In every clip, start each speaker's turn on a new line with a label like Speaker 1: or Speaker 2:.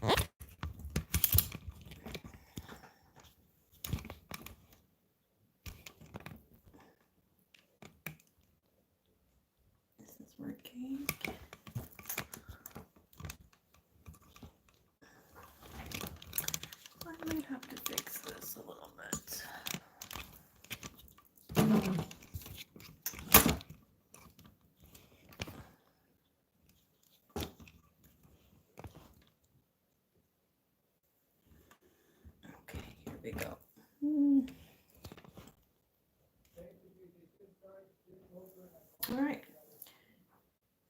Speaker 1: This is working. I might have to fix this a little bit. Okay, here we go. All right.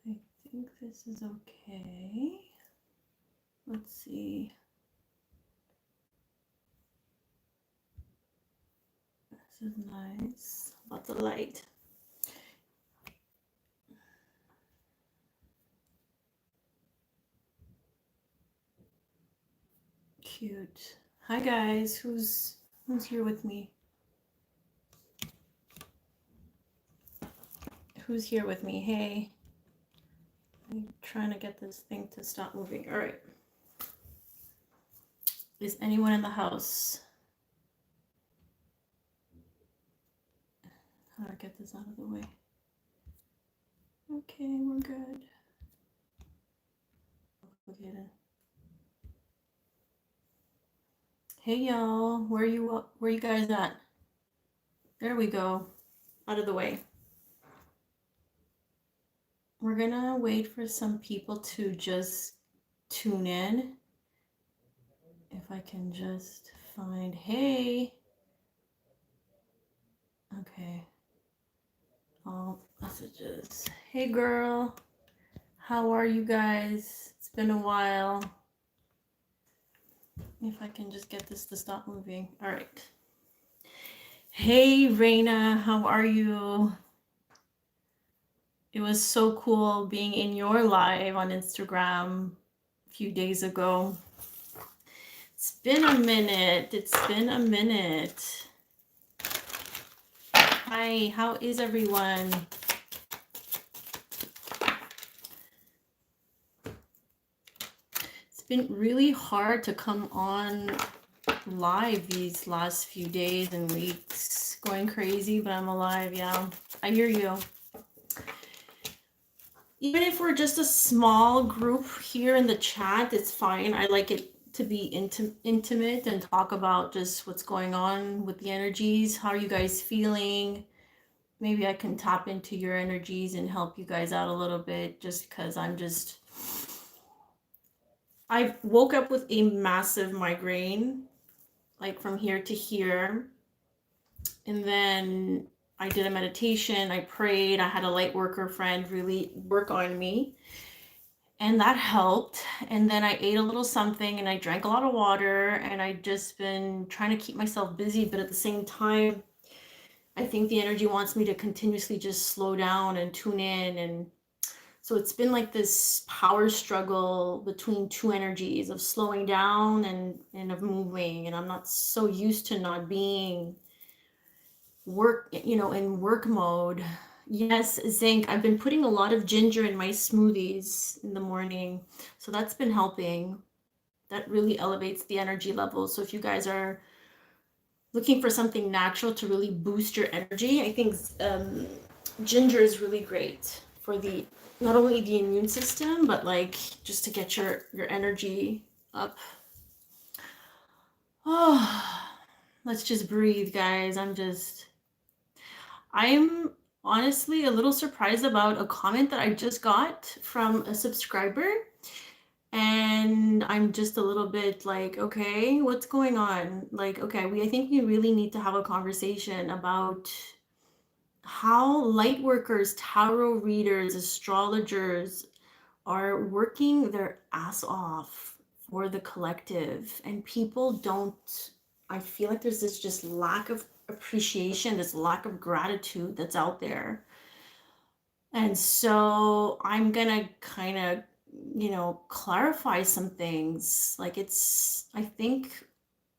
Speaker 1: I think this is okay. Let's see. This is nice. Lots of light. Cute. Hi guys, who's here with me? Who's here with me? Hey. I'm trying to get this thing to stop moving. All right. Is anyone in the house? How do I get this out of the way? Okay, we're good. Okay then. Hey y'all, where you guys at? There we go. Out of the way. We're gonna wait for some people to just tune in. If I can just find, hey. Okay. All messages. Hey girl, how are you guys? It's been a while. If I can just get this to stop moving. All right. Hey Raina, how are you? It was so cool being in your live on Instagram a few days ago. It's been a minute. It's been a minute. Hi, how is everyone? It's been really hard to come on live these last few days and weeks. Going crazy, but I'm alive. Yeah, I hear you. Even if we're just a small group here in the chat, it's fine. I like it to be intimate and talk about just what's going on with the energies. How are you guys feeling? Maybe I can tap into your energies and help you guys out a little bit, just because I woke up with a massive migraine, like from here to here. And then I did a meditation, I prayed, I had a light worker friend really work on me. And that helped. And then I ate a little something and I drank a lot of water, and I just been trying to keep myself busy, but at the same time, I think the energy wants me to continuously just slow down and tune in. And so it's been like this power struggle between two energies of slowing down and of moving. And I'm not so used to not being in work mode. Yes, zinc. I've been putting a lot of ginger in my smoothies in the morning. So that's been helping. That really elevates the energy level. So if you guys are looking for something natural to really boost your energy, I think ginger is really great for not only the immune system, but like just to get your energy up. Oh, let's just breathe, guys. I'm honestly a little surprised about a comment that I just got from a subscriber. And I'm just a little bit like, okay, what's going on? Like, okay, I think we really need to have a conversation about how light workers, tarot readers, astrologers are working their ass off for the collective. And people don't, I feel like there's this just lack of appreciation, this lack of gratitude that's out there. And so I'm gonna kind of, clarify some things. Like I think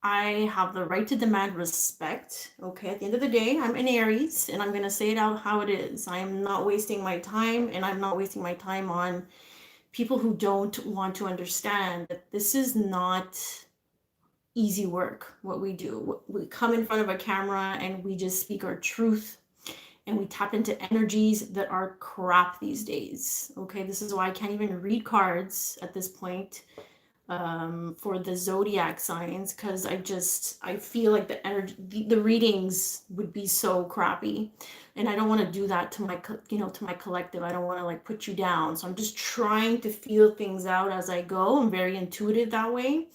Speaker 1: I have the right to demand respect. Okay, at the end of the day, I'm an Aries, and I'm gonna say it out how it is. I am not wasting my time, and I'm not wasting my time on people who don't want to understand that this is not easy work, what we do. We come in front of a camera and we just speak our truth, and we tap into energies that are crap these days. Okay, this is why I can't even read cards at this point, for the zodiac signs, because I feel like the energy, the readings would be so crappy, and I don't want to do that to my, to my collective. I don't want to like put you down, so I'm just trying to feel things out as I go. I'm very intuitive that way,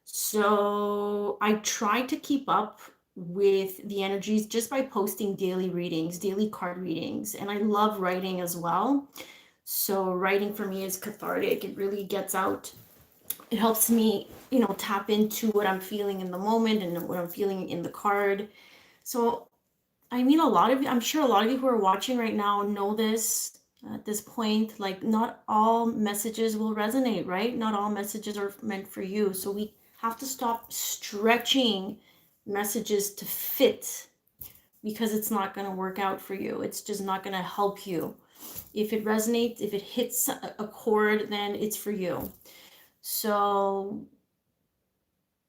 Speaker 1: so I try to keep up with the energies just by posting daily readings, daily card readings, and I love writing as well. So writing for me is cathartic. It really gets out, it helps me, tap into what I'm feeling in the moment and what I'm feeling in the card. So, I mean, a lot of you, I'm sure a lot of you who are watching right now know this at this point. Like, not all messages will resonate, right? Not all messages are meant for you. So, we have to stop stretching messages to fit, because it's not going to work out for you. It's just not going to help you. If it resonates, if it hits a chord, then it's for you. So,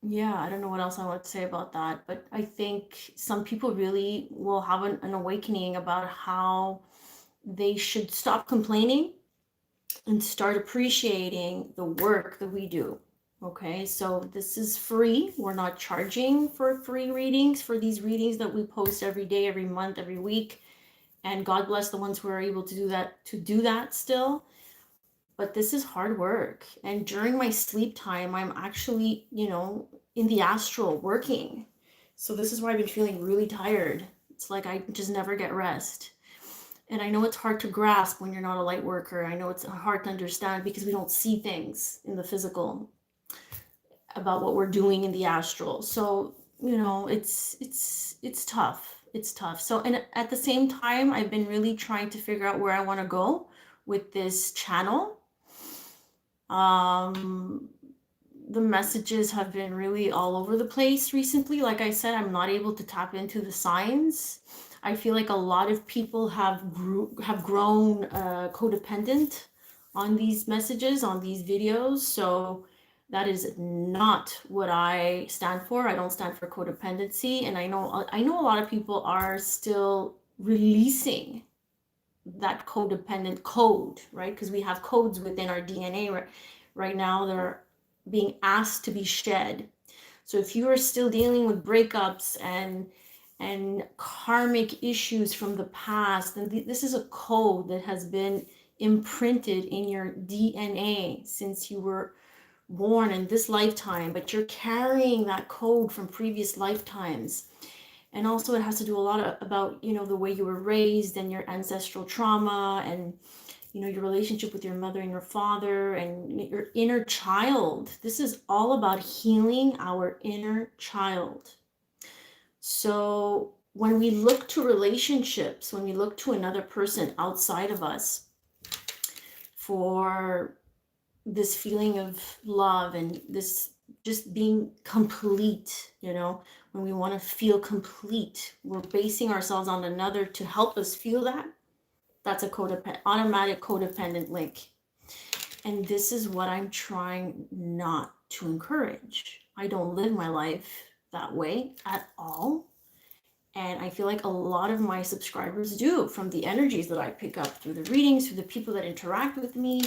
Speaker 1: yeah, I don't know what else I want to say about that, but I think some people really will have an awakening about how they should stop complaining and start appreciating the work that we do. Okay, so this is free. We're not charging for free readings, for these readings that we post every day, every month, every week. And God bless the ones who are able to do that still. But this is hard work. And during my sleep time, I'm actually, in the astral working. So this is why I've been feeling really tired. It's like I just never get rest. And I know it's hard to grasp when you're not a light worker. I know it's hard to understand because we don't see things in the physical about what we're doing in the astral. So, it's tough. It's tough. So, and at the same time, I've been really trying to figure out where I want to go with this channel. The messages have been really all over the place recently. Like I said, I'm not able to tap into the signs. I feel like a lot of people have grown codependent on these messages, on these videos. So that is not what I stand for. I don't stand for codependency, and I know a lot of people are still releasing that codependent code, right? Because we have codes within our DNA right now that are being asked to be shed. So if you are still dealing with breakups and karmic issues from the past, then this is a code that has been imprinted in your DNA since you were born in this lifetime, but you're carrying that code from previous lifetimes. And also it has to do a lot about, the way you were raised and your ancestral trauma, and, your relationship with your mother and your father and your inner child. This is all about healing our inner child. So when we look to relationships, when we look to another person outside of us for this feeling of love and this just being complete, when we want to feel complete, we're basing ourselves on another to help us feel that. That's a automatic codependent link. And this is what I'm trying not to encourage. I don't live my life that way at all. And I feel like a lot of my subscribers do, from the energies that I pick up through the readings, through the people that interact with me,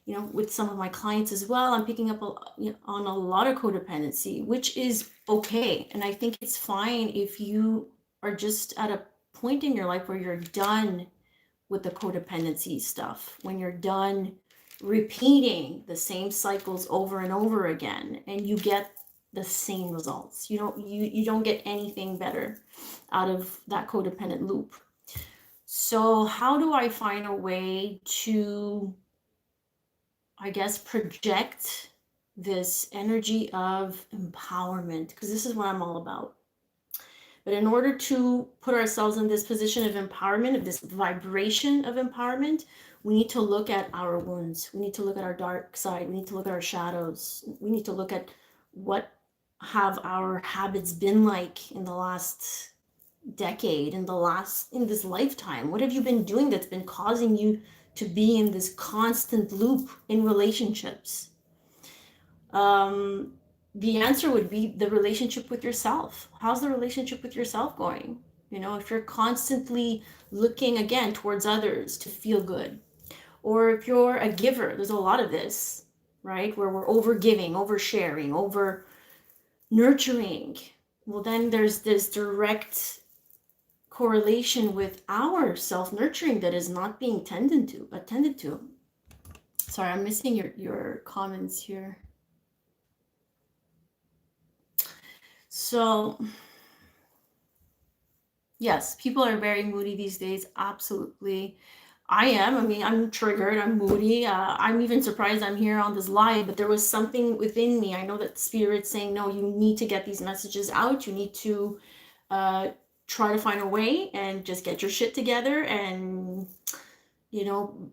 Speaker 1: with some of my clients as well. I'm picking up on a lot of codependency, which is okay. And I think it's fine if you are just at a point in your life where you're done with the codependency stuff, when you're done repeating the same cycles over and over again, and you get the same results. You don't get anything better out of that codependent loop. So how do I find a way to, I guess, project this energy of empowerment? Because this is what I'm all about. But in order to put ourselves in this position of empowerment, of this vibration of empowerment, we need to look at our wounds. We need to look at our dark side. We need to look at our shadows. We need to look at what have our habits been like in the last decade, in this lifetime. What have you been doing that's been causing you to be in this constant loop in relationships? The answer would be the relationship with yourself. How's the relationship with yourself going? You know, if you're constantly looking again towards others to feel good, or if you're a giver, there's a lot of this, right? Where we're over giving, over sharing, over nurturing. Well, then there's this direct correlation with our self-nurturing that is not being attended to. Sorry, I'm missing your comments here. So yes, people are very moody these days. Absolutely. I am. I mean, I'm triggered. I'm moody. I'm even surprised I'm here on this live, but there was something within me. I know that spirit's saying, no, you need to get these messages out. You need to uh, try to find a way and just get your shit together and, you know,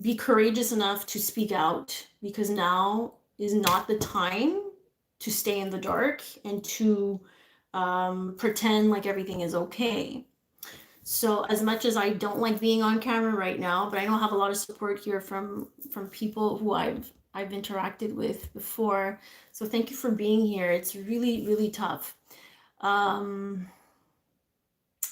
Speaker 1: be courageous enough to speak out, because now is not the time to stay in the dark and to pretend like everything is okay. So as much as I don't like being on camera right now, but I don't have a lot of support here from people who I've interacted with before. So thank you for being here. It's really, really tough.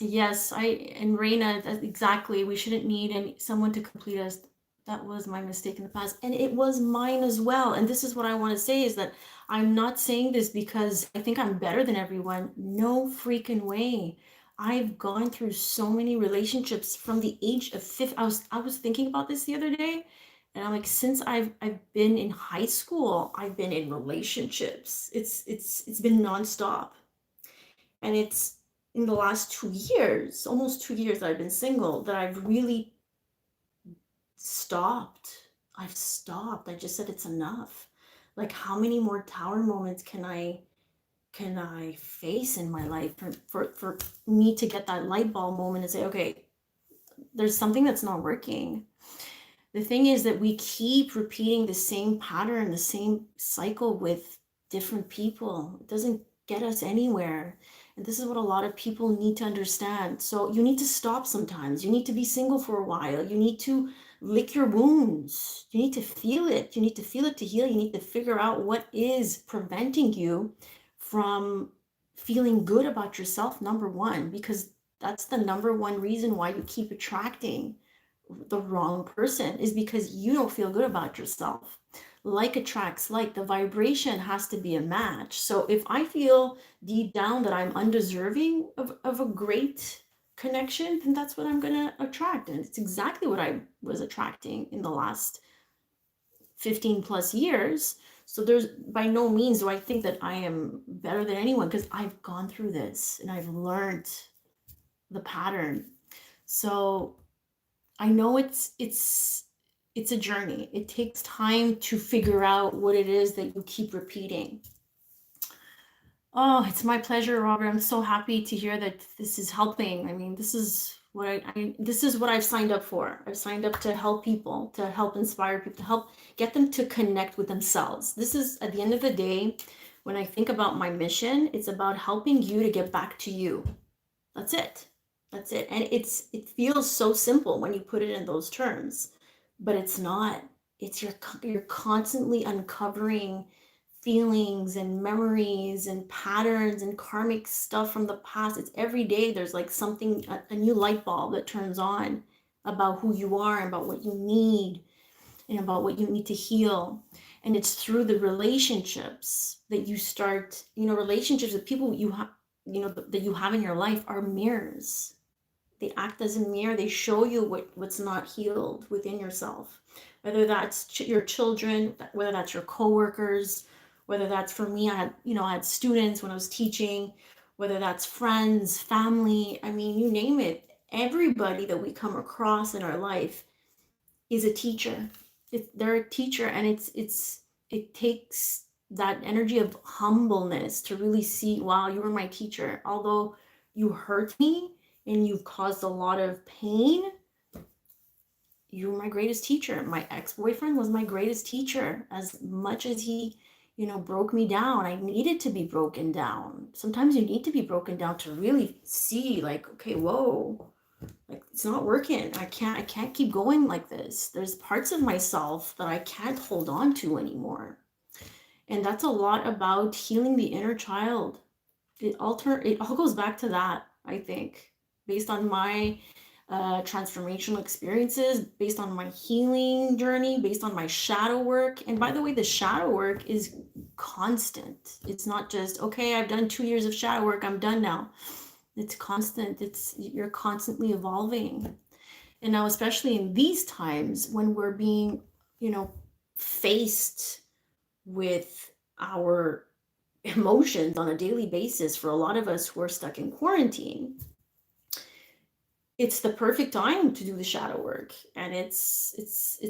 Speaker 1: Yes, and Reina, exactly. We shouldn't need someone to complete us. That was my mistake in the past, and it was mine as well. And this is what I want to say, is that I'm not saying this because I think I'm better than everyone. No freaking way. I've gone through so many relationships from the age of 5. I was thinking about this the other day, and I'm like, since I've been in high school, I've been in relationships. It's been nonstop. And it's in the last 2 years, almost 2 years that I've been single, that I've really stopped. I've stopped. I just said it's enough. Like, how many more tower moments can I face in my life for me to get that light bulb moment and say, okay, there's something that's not working. The thing is that we keep repeating the same pattern, the same cycle with different people. It doesn't get us anywhere. And this is what a lot of people need to understand. So you need to stop sometimes. You need to be single for a while. You need to lick your wounds. You need to feel it. You need to feel it to heal. You need to figure out what is preventing you from feeling good about yourself, number one, because that's the number one reason why you keep attracting the wrong person, is because you don't feel good about yourself. Like attracts like. The vibration has to be a match. So if I feel deep down that I'm undeserving of a great connection, then that's what I'm going to attract. And it's exactly what I was attracting in the last 15 plus years. So there's, by no means do I think that I am better than anyone, because I've gone through this and I've learned the pattern. So I know it's a journey. It takes time to figure out what it is that you keep repeating. Oh, it's my pleasure, Robert. I'm so happy to hear that this is helping. I mean, this is what this is what I've signed up for. I've signed up to help people, to help inspire people, to help get them to connect with themselves. This is, at the end of the day, when I think about my mission, it's about helping you to get back to you. That's it. That's it. And it feels so simple when you put it in those terms, but it's not. It's you're constantly uncovering feelings and memories and patterns and karmic stuff from the past. It's every day there's like something, a new light bulb that turns on about who you are and about what you need and about what you need to heal. And it's through the relationships that you start, relationships with people you have, that you have in your life are mirrors. They act as a mirror. They show you what's not healed within yourself, whether that's your children, whether that's your coworkers, whether that's, for me, I had students when I was teaching, whether that's friends, family. I mean, you name it. Everybody that we come across in our life is a teacher. They're a teacher, and it takes that energy of humbleness to really see, wow, you were my teacher. Although you hurt me and you've caused a lot of pain, you were my greatest teacher. My ex-boyfriend was my greatest teacher. As much as he, broke me down, I needed to be broken down. Sometimes you need to be broken down to really see, like, okay, whoa, Like, it's not working. I can't keep going like this. There's parts of myself that I can't hold on to anymore. And that's a lot about healing the inner child. It all goes back to that, I think, based on my transformational experiences, based on my healing journey, based on my shadow work. And by the way, the shadow work is constant. It's not just, okay, I've done 2 years of shadow work, I'm done now. It's constant. You're constantly evolving. And now, especially in these times when we're being, faced with our emotions on a daily basis, for a lot of us who are stuck in quarantine, it's the perfect time to do the shadow work. And it's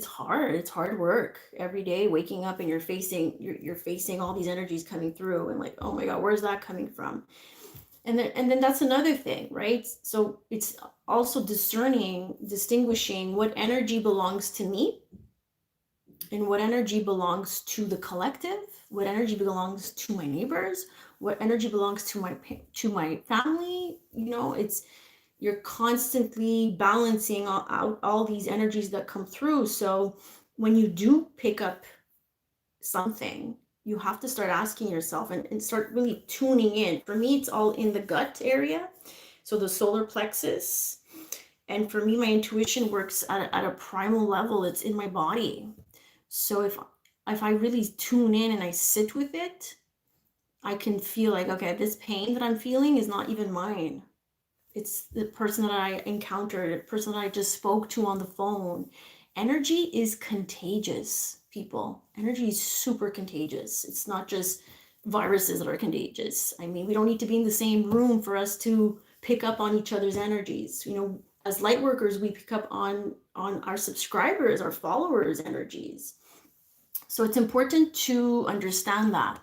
Speaker 1: hard. It's hard work every day, waking up and you're facing all these energies coming through, and like, oh my god, where's that coming from? And then that's another thing, right? So it's also distinguishing what energy belongs to me and what energy belongs to the collective, what energy belongs to my neighbors, what energy belongs to my family. You're constantly balancing out all these energies that come through. So when you do pick up something, you have to start asking yourself and start really tuning in. For me, it's all in the gut area, so the solar plexus. And for me, my intuition works at a primal level. It's in my body. So if I really tune in and I sit with it, I can feel like, okay, this pain that I'm feeling is not even mine. It's the person that I encountered, the person that I just spoke to on the phone. Energy is contagious, people. Energy is super contagious. It's not just viruses that are contagious. I mean, we don't need to be in the same room for us to pick up on each other's energies. As light workers, we pick up on our subscribers, our followers' energies. So it's important to understand that.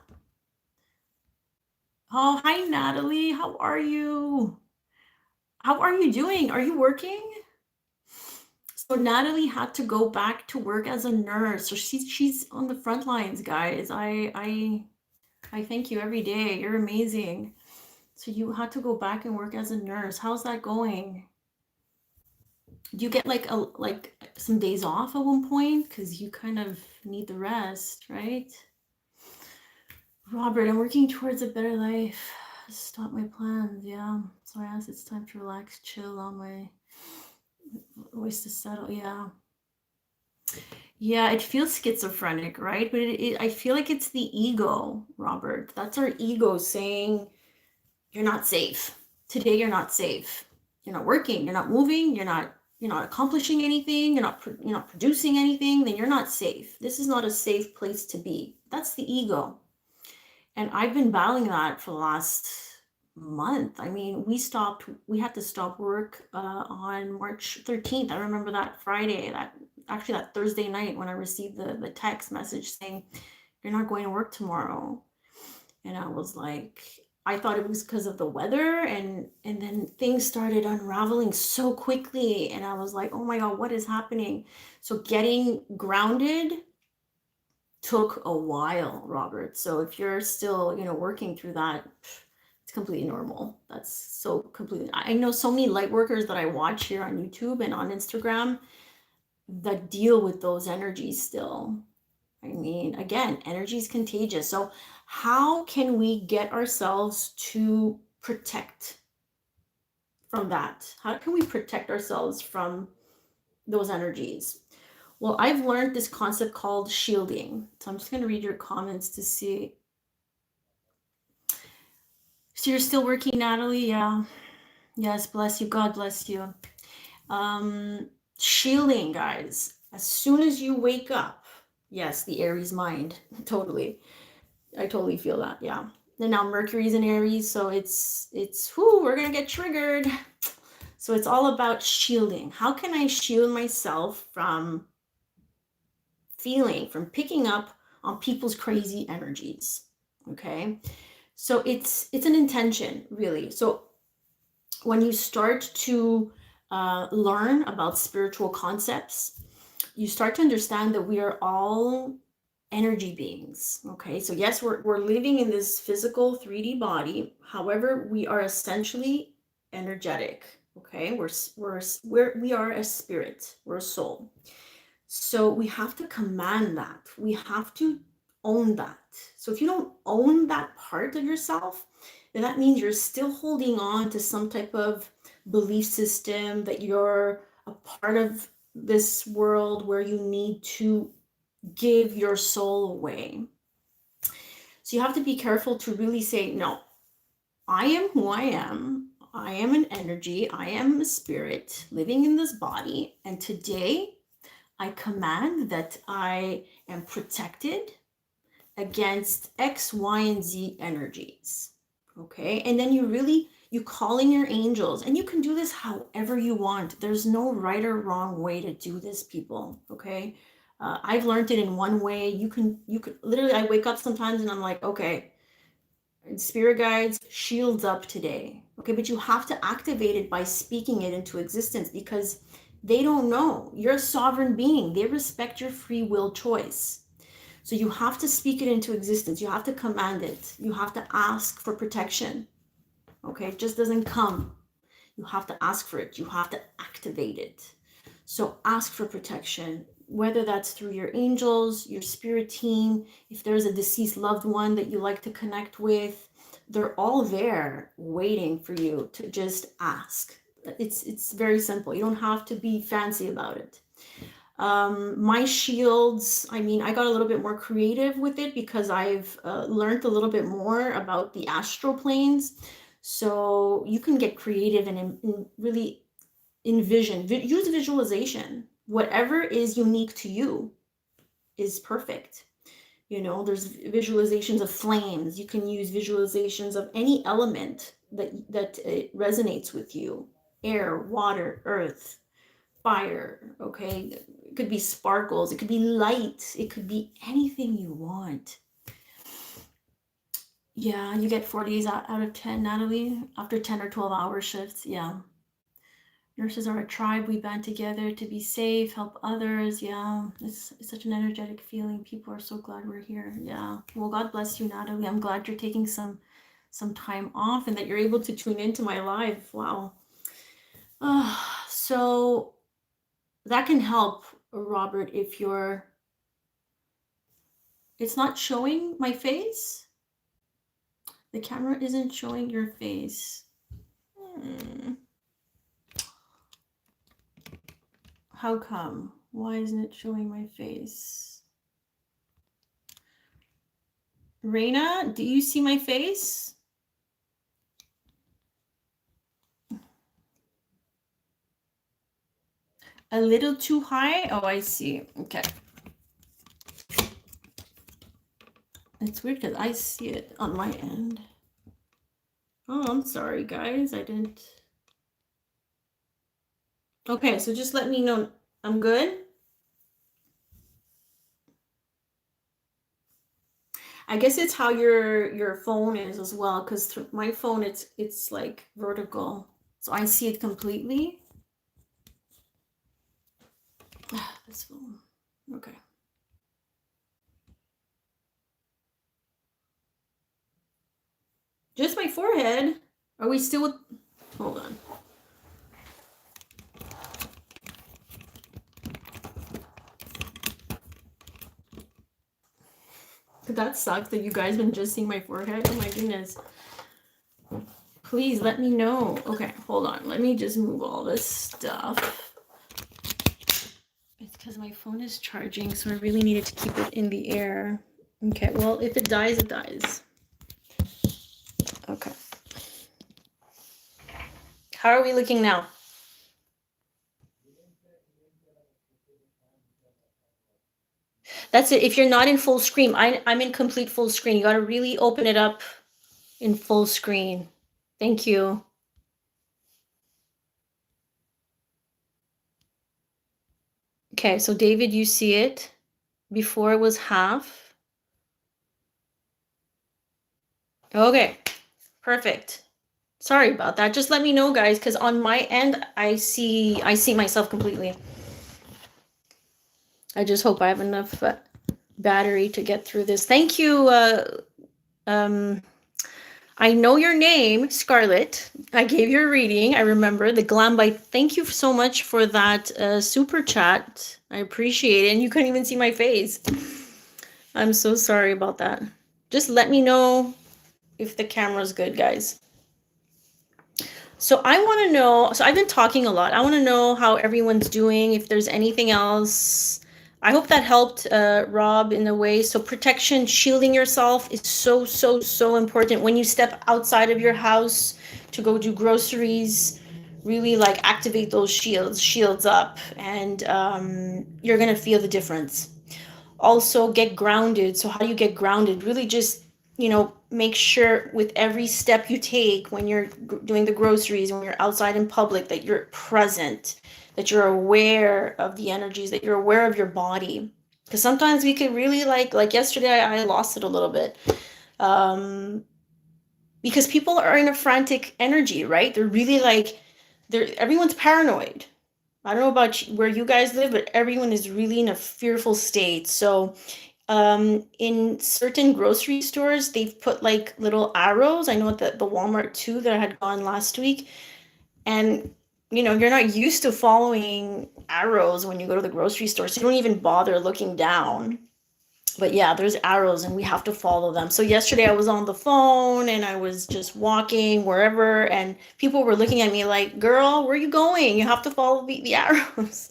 Speaker 1: Oh, hi, Natalie. How are you? How are you doing? Are you working? So Natalie had to go back to work as a nurse. So she's on the front lines, guys. I thank you every day. You're amazing. So you had to go back and work as a nurse. How's that going? Do you get like some days off at one point? Because you kind of need the rest, right? Robert, I'm working towards a better life. Stop my plans, yeah. So I asked, it's time to relax, chill on my voice to settle, yeah. Yeah, it feels schizophrenic, right? But I feel like it's the ego, Robert. That's our ego saying, you're not safe. Today, you're not safe. You're not working, you're not moving, you're not accomplishing anything, you're not producing anything, then you're not safe. This is not a safe place to be. That's the ego. And I've been battling that for the last month. I mean, we had to stop work on March 13th. I remember that Friday, that Thursday night, when I received the text message saying, you're not going to work tomorrow. And I was like, I thought it was because of the weather, and then things started unraveling so quickly, and I was like, oh my god, what is happening? So getting grounded took a while, Robert. So if you're still, working through that, it's completely normal. That's so completely. I know so many light workers that I watch here on YouTube and on Instagram that deal with those energies still. I mean, again, energy is contagious. So how can we get ourselves to protect from that? How can we protect ourselves from those energies? Well, I've learned this concept called shielding. So I'm just going to read your comments to see. So you're still working, Natalie? Yeah. Yes, bless you. God bless you. Shielding, guys. As soon as you wake up, yes, the Aries mind. Totally. I totally feel that. Yeah. And now Mercury's in Aries, so it's we're going to get triggered. So it's all about shielding. How can I shield myself from from picking up on people's crazy energies? Okay. So it's an intention, really. So when you start to learn about spiritual concepts, you start to understand that we are all energy beings. Okay. So yes, we're living in this physical 3D body. However, we are essentially energetic. Okay, we are a spirit. We're a soul. So we have to command that. We have to own that. So if you don't own that part of yourself, then that means you're still holding on to some type of belief system that you're a part of this world where you need to give your soul away. So you have to be careful to really say, no, I am who I am. I am an energy. I am a spirit living in this body. And today I command that I am protected against X, Y, and Z energies. Okay. And then you call in your angels, and you can do this however you want. There's no right or wrong way to do this, people. Okay. I've learned it in one way. You can literally, I wake up sometimes and I'm like, okay, spirit guides, shields up today. Okay, but you have to activate it by speaking it into existence, because they don't know. You're a sovereign being. They respect your free will choice. So you have to speak it into existence. You have to command it. You have to ask for protection. Okay, it just doesn't come. You have to ask for it. You have to activate it. So ask for protection, whether that's through your angels, your spirit team, if there's a deceased loved one that you like to connect with, they're all there waiting for you to just ask. It's very simple. You don't have to be fancy about it. My shields, I mean, I got a little bit more creative with it because I've learned a little bit more about the astral planes. So you can get creative and really envision, use visualization. Whatever is unique to you is perfect. You know, there's visualizations of flames. You can use visualizations of any element that resonates with you. Air, water, earth, fire, okay? It could be sparkles, it could be light, it could be anything you want. Yeah, you get 4 days out of 10, Natalie, after 10 or 12-hour shifts. Yeah. Nurses are a tribe. We band together to be safe, help others. Yeah, it's such an energetic feeling. People are so glad we're here. Yeah. Well, God bless you, Natalie. I'm glad you're taking some time off and that you're able to tune into my live. Wow. So that can help, Robert, if it's not showing my face. The camera isn't showing your face. How come? Why isn't it showing my face? Reina, do you see my face? A little too high? Oh, I see. Okay. It's weird because I see it on my end. Oh, I'm sorry, guys. I didn't. Okay, so just let me know. I'm good? I guess it's how your phone is as well, because my phone, it's like vertical. So I see it completely. This phone. Okay. Just my forehead. Are we still with... Hold on. That sucks that you guys been just seeing my forehead. Oh my goodness. Please let me know. Okay, hold on. Let me just move all this stuff. It's because my phone is charging, so I really needed to keep it in the air. Okay, well, if it dies, it dies. Okay. How are we looking now? That's it. If you're not in full screen, I'm in complete full screen. You got to really open it up in full screen. Thank you. Okay, so David, you see it. Before it was half. Okay, perfect. Sorry about that. Just let me know, guys, because on my end, I see myself completely. I just hope I have enough battery to get through this. Thank you, I know your name, Scarlett. I gave you a reading. I remember the glam bite. Thank you so much for that super chat. I appreciate it. And you couldn't even see my face. I'm so sorry about that. Just let me know if the camera's good, guys. So I want to know, so I've been talking a lot. I want to know how everyone's doing, if there's anything else. I hope that helped, Rob, in a way. So protection, shielding yourself is so, so, so important. When you step outside of your house to go do groceries, really like activate those shields up, and you're going to feel the difference. Also get grounded. So how do you get grounded? Really just, make sure with every step you take when you're doing the groceries, when you're outside in public, that you're present, that you're aware of the energies, that you're aware of your body. Because sometimes we could really like yesterday I lost it a little bit. Because people are in a frantic energy, right? They're really everyone's paranoid. I don't know about where you guys live, but everyone is really in a fearful state. So in certain grocery stores, they've put like little arrows. I know at the Walmart too that I had gone last week. And you're not used to following arrows when you go to the grocery store, so you don't even bother looking down. But yeah, there's arrows and we have to follow them. So yesterday I was on the phone and I was just walking wherever, and people were looking at me like, girl, where are you going? You have to follow the arrows.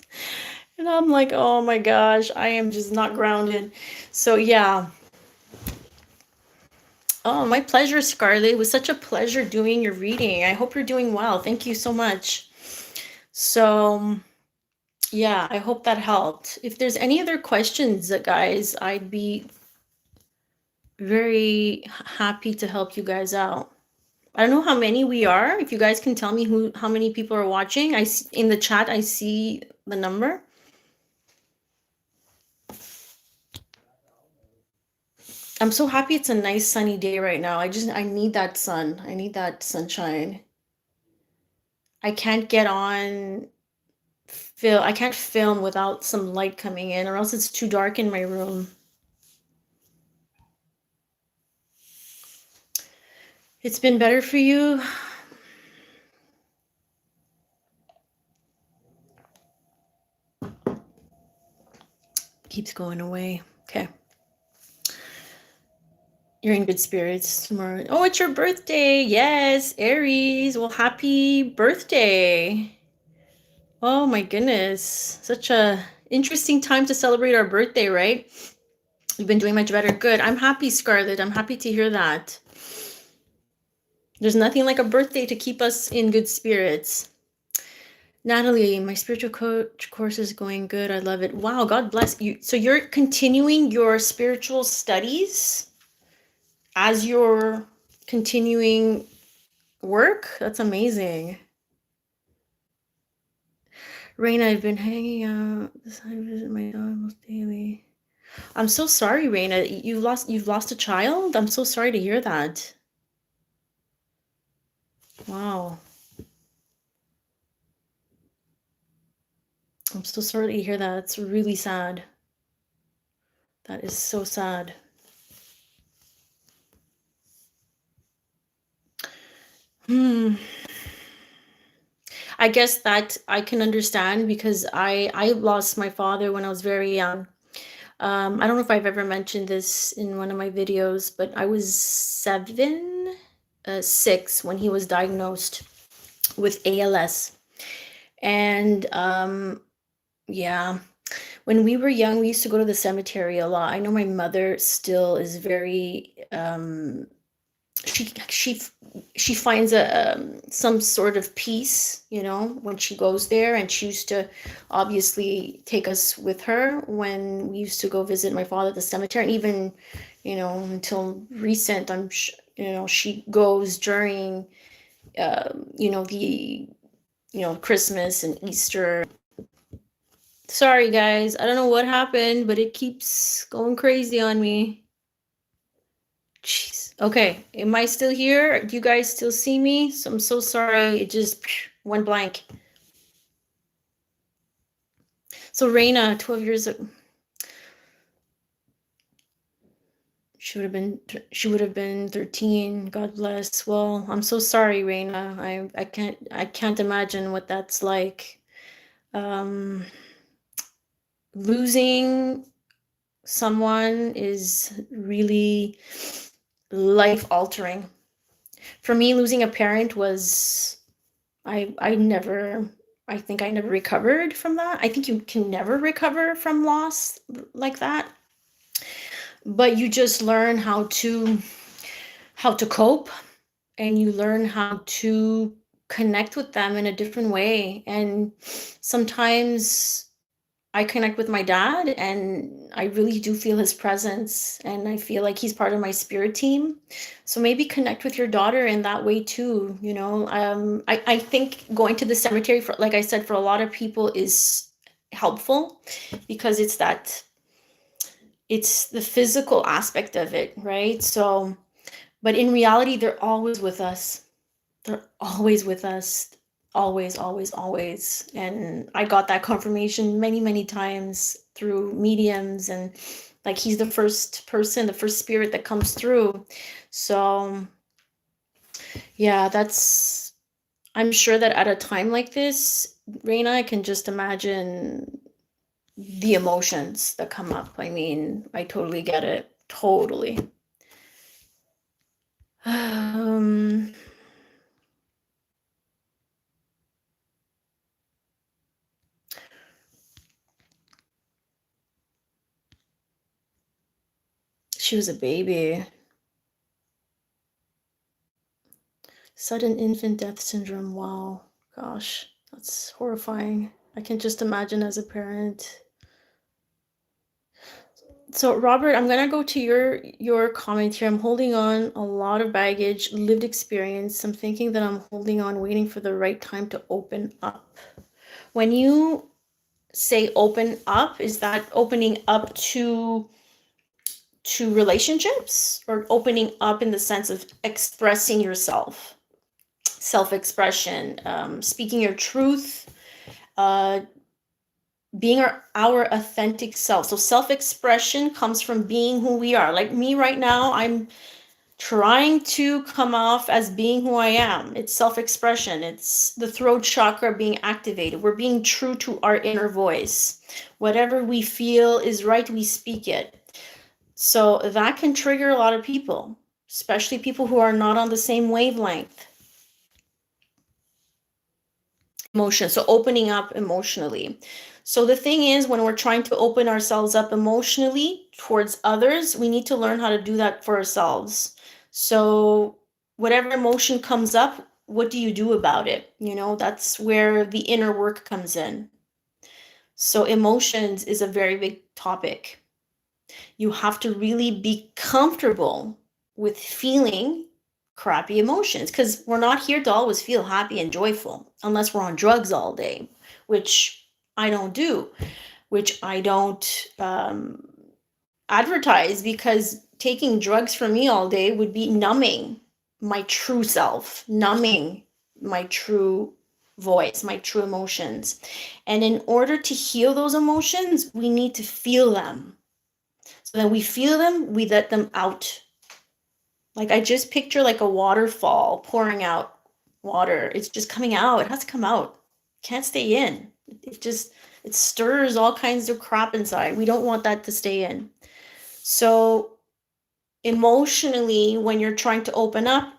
Speaker 1: And I'm like, oh my gosh, I am just not grounded. So yeah. Oh, my pleasure, Scarlett. It was such a pleasure doing your reading. I hope you're doing well. Thank you so much. So yeah, I hope that helped. If there's any other questions, guys, I'd be very happy to help you guys out. I don't know how many we are. If you guys can tell me how many people are watching. In the chat I see the number. I'm so happy it's a nice sunny day right now. I need that sun. I need that sunshine. I can't I can't film without some light coming in, or else it's too dark in my room. It's been better for you? Keeps going away. Okay. You're in good spirits tomorrow. Oh, it's your birthday. Yes, Aries. Well, happy birthday. Oh my goodness. Such a interesting time to celebrate our birthday, right? You've been doing much better. Good. I'm happy, Scarlett. I'm happy to hear that. There's nothing like a birthday to keep us in good spirits. Natalie, my spiritual coach course is going good. I love it. Wow, God bless you. So you're continuing your spiritual studies as you're continuing work? That's amazing. Raina, I've been hanging out. I visit my dog almost daily. I'm so sorry, Raina. You've lost a child? I'm so sorry to hear that. Wow. I'm so sorry to hear that. It's really sad. That is so sad. I guess that I can understand, because I lost my father when I was very young. I don't know if I've ever mentioned this in one of my videos, but I was 6 when he was diagnosed with ALS. And yeah, when we were young, we used to go to the cemetery a lot. I know my mother still is very she finds some sort of peace, when she goes there, and she used to obviously take us with her when we used to go visit my father at the cemetery. And even, until recent, she goes during the Christmas and Easter. Sorry guys, I don't know what happened, but it keeps going crazy on me. Jeez. Okay, am I still here? Do you guys still see me? So I'm so sorry, it just went blank. So Raina, 12 years ago. She would have been 13. God bless. Well, I'm so sorry, Reina. I can't imagine what that's like. Losing someone is really life altering. For me, losing a parent was I think I never recovered from that. I think you can never recover from loss like that. But you just learn how to cope, and you learn how to connect with them in a different way. And sometimes I connect with my dad, and I really do feel his presence, and I feel like he's part of my spirit team. So maybe connect with your daughter in that way too. I think going to the cemetery, for, like I said, for a lot of people is helpful, because it's the physical aspect of it, right? So, but in reality, they're always with us. They're always with us. Always, always, always. And I got that confirmation many, many times through mediums, and like he's the first person, the first spirit that comes through. So yeah, I'm sure that at a time like this, Reina, I can just imagine the emotions that come up. I mean, I totally get it. Totally. Um, she was a baby. Sudden infant death syndrome. Wow. Gosh, that's horrifying. I can just imagine as a parent. So Robert, I'm gonna go to your comment here. I'm holding on a lot of baggage, lived experience. I'm thinking that I'm holding on, waiting for the right time to open up. When you say open up, is that opening up to relationships, or opening up in the sense of expressing yourself, self-expression, speaking your truth, uh, being our authentic self? So self-expression comes from being who we are. Like me right now, I'm trying to come off as being who I am. It's self-expression. It's the throat chakra being activated. We're being true to our inner voice. Whatever we feel is right, we speak it. So that can trigger a lot of people, especially people who are not on the same wavelength. Emotion. So opening up emotionally. So the thing is, when we're trying to open ourselves up emotionally towards others, we need to learn how to do that for ourselves. So whatever emotion comes up, what do you do about it? That's where the inner work comes in. So emotions is a very big topic. You have to really be comfortable with feeling crappy emotions, because we're not here to always feel happy and joyful unless we're on drugs all day, which I don't do, which I don't advertise, because taking drugs for me all day would be numbing my true self, numbing my true voice, my true emotions. And in order to heal those emotions, we need to feel them. So then we feel them, we let them out. Like I just picture like a waterfall pouring out water. It's just coming out. It has to come out. It can't stay in. It stirs all kinds of crap inside. We don't want that to stay in. So emotionally, when you're trying to open up,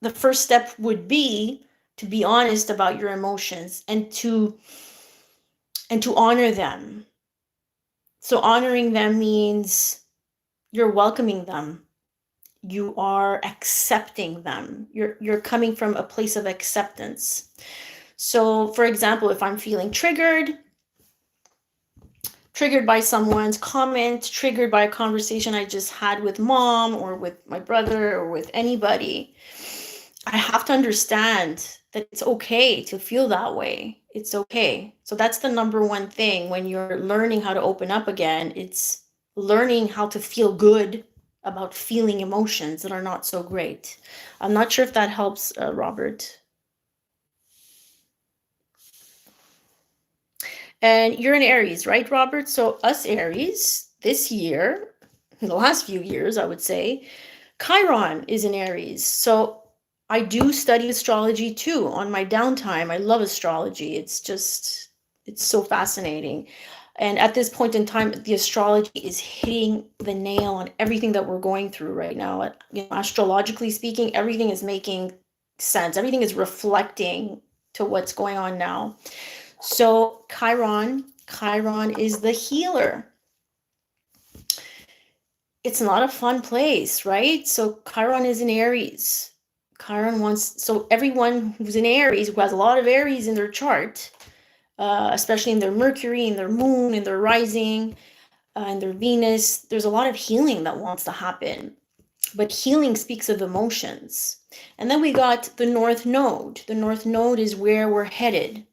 Speaker 1: the first step would be to be honest about your emotions, and to honor them. So honoring them means you're welcoming them. You are accepting them. You're coming from a place of acceptance. So for example, if I'm feeling triggered by someone's comment, triggered by a conversation I just had with mom or with my brother or with anybody, I have to understand that it's okay to feel that way. It's okay. So that's the number one thing when you're learning how to open up again. It's learning how to feel good about feeling emotions that are not so great. I'm not sure if that helps, Robert. And you're an Aries, right, Robert? So us Aries this year, in the last few years, I would say, Chiron is in Aries. So I do study astrology too on my downtime. I love astrology. It's so fascinating. And at this point in time, the astrology is hitting the nail on everything that we're going through right now. Astrologically speaking, everything is making sense. Everything is reflecting to what's going on now. So Chiron is the healer. It's not a fun place, right? So Chiron is in Aries. So everyone who's in Aries, who has a lot of Aries in their chart, especially in their Mercury, in their moon, in their rising, in their Venus, there's a lot of healing that wants to happen. But healing speaks of emotions. And then we got the North Node. The North Node is where we're headed.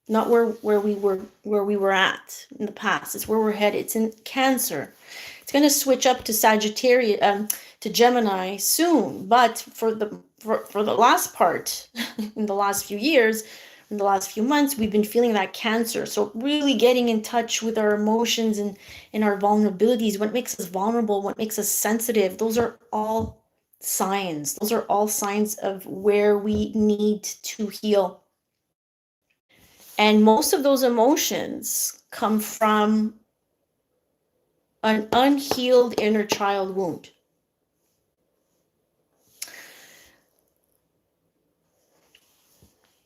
Speaker 1: Not where we were at in the past. It's where we're headed. It's in Cancer. It's going to switch up to Sagittarius, to Gemini soon. But for the last part, in the last few years, in the last few months, we've been feeling that Cancer. So really getting in touch with our emotions and our vulnerabilities, what makes us vulnerable, what makes us sensitive. Those are all signs. Those are all signs of where we need to heal. And most of those emotions come from an unhealed inner child wound.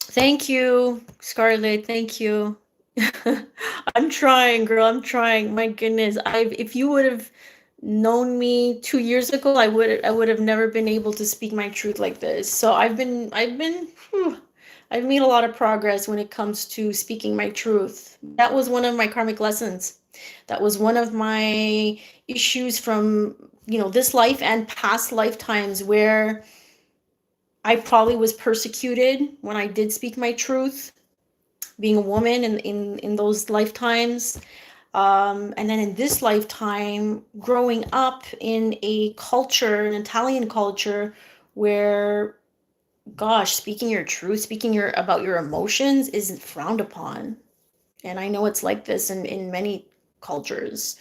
Speaker 1: Thank you, Scarlett. Thank you. I'm trying, girl. I'm trying. My goodness. If you would have known me 2 years ago, I would have never been able to speak my truth like this. So I've made a lot of progress when it comes to speaking my truth. That was one of my karmic lessons. That was one of my issues from, this life and past lifetimes, where I probably was persecuted when I did speak my truth, being a woman in those lifetimes. And then in this lifetime, growing up in a culture, an Italian culture, where, gosh, speaking your truth, about your emotions isn't frowned upon. And I know it's like this in many cultures,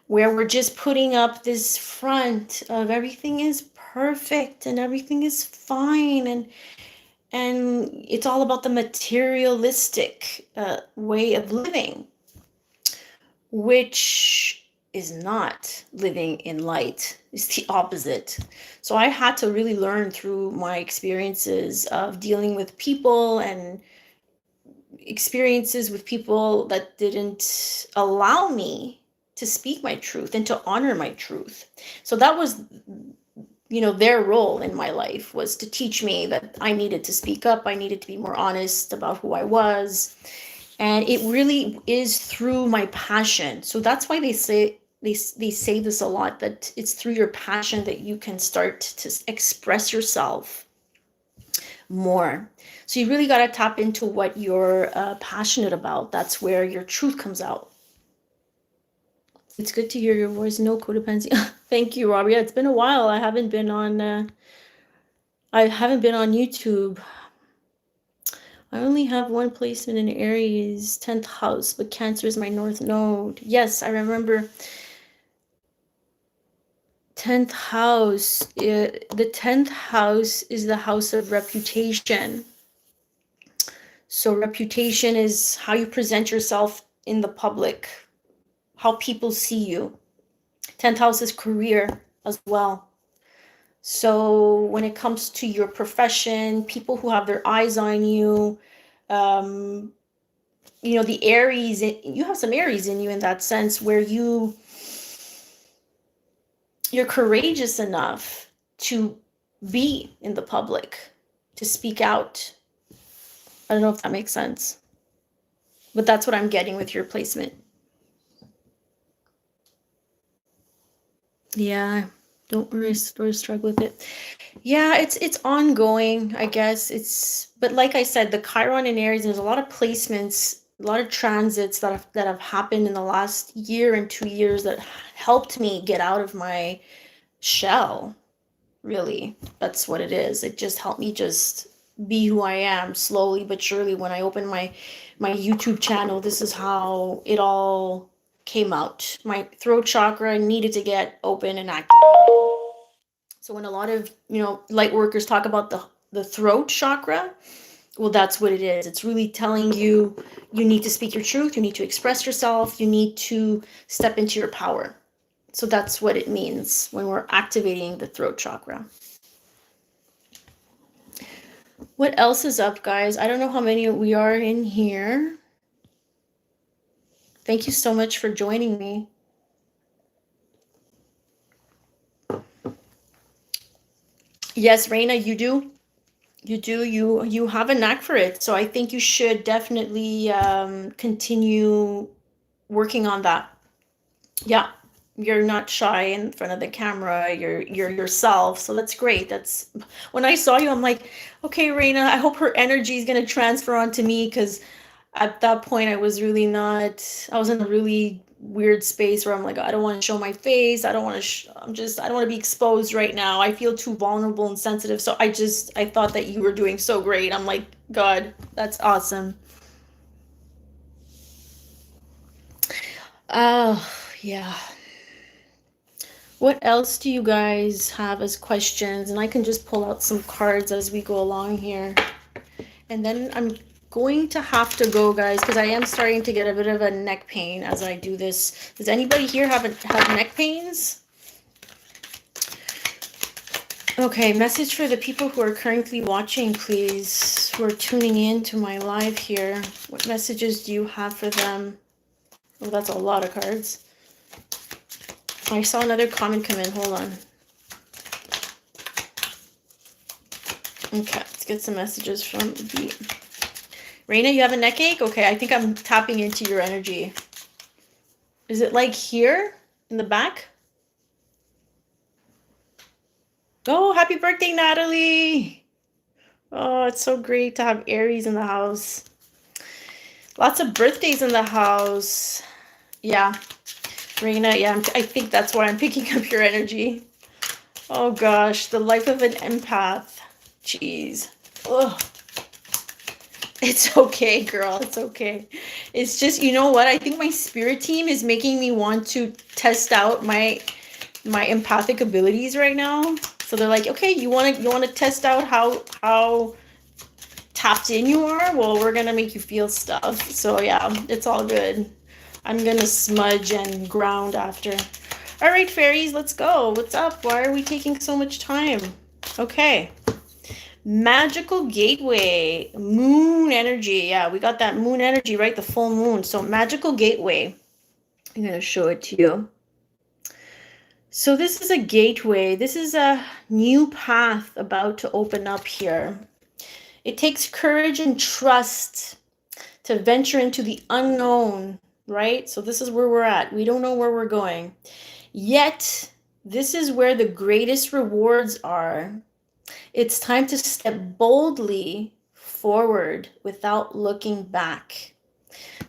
Speaker 1: where we're just putting up this front of everything is perfect and everything is fine, and it's all about the materialistic way of living, which is not living in light. It's the opposite. So I had to really learn through my experiences of dealing with people and experiences with people that didn't allow me to speak my truth and to honor my truth. So that was, their role in my life, was to teach me that I needed to speak up. I needed to be more honest about who I was. And it really is through my passion. So that's why they say this a lot, that it's through your passion that you can start to express yourself more. So you really got to tap into what you're passionate about. That's where your truth comes out. It's good to hear your voice. No codependency. Thank you, Robbie. Yeah, it's been a while. I haven't been on YouTube. I only have one placement in Aries, 10th house, but Cancer is my North Node. Yes, I remember. 10th house. The 10th house is the house of reputation. So reputation is how you present yourself in the public, how people see you. 10th house is career as well. So when it comes to your profession, people who have their eyes on you, the Aries, you have some Aries in you in that sense, where you're courageous enough to be in the public, to speak out. I don't know if that makes sense, but that's what I'm getting with your placement. Yeah, don't really struggle with it. Yeah, it's ongoing, I guess. But like I said, the Chiron in Aries, there's a lot of placements, a lot of transits that have happened in the last year and 2 years that helped me get out of my shell. Really, that's what it is. It just helped me just be who I am slowly but surely. When I opened my YouTube channel, this is how it all came out. My throat chakra needed to get open and activated. So when a lot of, light workers talk about the throat chakra, well, that's what it is. It's really telling you, you need to speak your truth, you need to express yourself, you need to step into your power. So that's what it means when we're activating the throat chakra. What else is up, guys? I don't know how many we are in here. Thank you so much for joining me. Yes, Reina, you do. You have a knack for it. So I think you should definitely continue working on that. Yeah. You're not shy in front of the camera. You're yourself. So that's great. That's when I saw you, I'm like, okay, Reina, I hope her energy is gonna transfer onto me, because at that point I was really not, I was in a really weird space where I'm like, I don't want to show my face. I don't want to I don't want to be exposed right now. I feel too vulnerable and sensitive. So I thought that you were doing so great. I'm like, God, that's awesome. Oh, yeah. What else do you guys have as questions? And I can just pull out some cards as we go along here. And then I'm going to have to go, guys, because I am starting to get a bit of a neck pain as I do this. Does anybody here have neck pains? Okay, message for the people who are currently watching, please, who are tuning in to my live here. What messages do you have for them? Oh, that's a lot of cards. I saw another comment come in. Hold on. Okay, let's get some messages from the... Reina, you have a neck ache? Okay, I think I'm tapping into your energy. Is it like here in the back? Oh, happy birthday, Natalie. Oh, it's so great to have Aries in the house. Lots of birthdays in the house. Yeah. Reina, yeah, I think that's why I'm picking up your energy. Oh gosh, the life of an empath. Jeez. Ugh. It's okay, girl. It's okay. It's just, you know what? I think my spirit team is making me want to test out my empathic abilities right now. So they're like, okay, you want to test out how tapped in you are? Well, we're gonna make you feel stuff. So yeah, it's all good. I'm gonna smudge and ground after. All right, fairies, let's go. What's up? Why are we taking so much time? Okay. Magical gateway, moon energy. Yeah, we got that moon energy, right? The full moon. So magical gateway. I'm gonna show it to you. So this is a gateway. This is a new path about to open up here. It takes courage and trust to venture into the unknown, right? So this is where we're at. We don't know where we're going. Yet, this is where the greatest rewards are. It's time to step boldly forward without looking back.